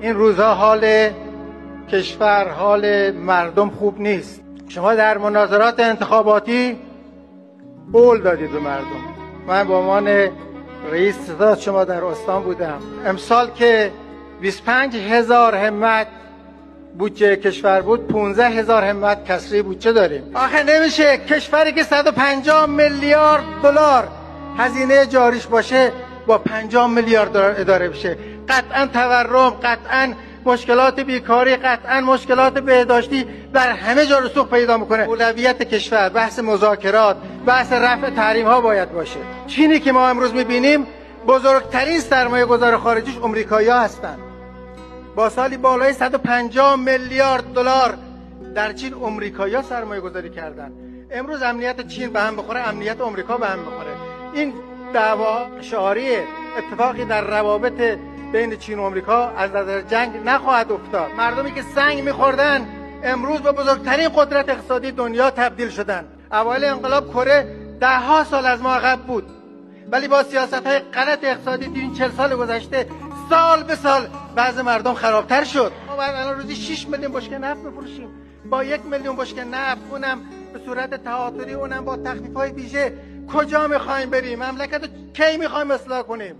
این روزها حال کشور، حال مردم خوب نیست. شما در مناظرات انتخاباتی قول دادید به مردم. من به عنوان رئیس ستاد شما در استان بودم. امسال که 25,000 همت بودجه کشور بود، 15,000 همت کسری بودجه داریم. آخه نمیشه کشوری که 150 میلیارد دلار هزینه جاریش باشه با 50 میلیارد دلار اداره بشه. قطعا تورم، قطعا مشکلات بیکاری، قطعا مشکلات بهداشتی در همه جا رسوخ پیدا میکنه. اولویت کشور بحث مذاکرات، بحث رفع تحریم ها باید باشه. چینی که ما امروز میبینیم بزرگترین سرمایه گذار خارجیش امریکایی‌ها هستند. با سالی بالای 150 میلیارد دلار در چین امریکایی‌ها سرمایه گذاری کردن. امروز امنیت چین به هم بخوره، امنیت امریکا به هم بخوره. این دعوا شعاری اتفاقی در روابط بین چین و آمریکا از نظر جنگ نخواهد افتاد. مردمی که سنگ می‌خوردن امروز به بزرگترین قدرت اقتصادی دنیا تبدیل شدن. اوایل انقلاب کره 10 سال از ما عقب بود، ولی با سیاست‌های غلط اقتصادی تو این 40 سال گذشته سال به سال بعض مردم خرابتر شد. ما الان روزی 6 میلیون بشکه نفت می‌فروشیم. با 1 میلیون بشکه نفت، اونم به صورت تعادلی، اونم با تخفیف‌های ویژه، کجا می‌خوایم بریم؟ مملکت رو کی می‌خوایم اصلاح کنیم؟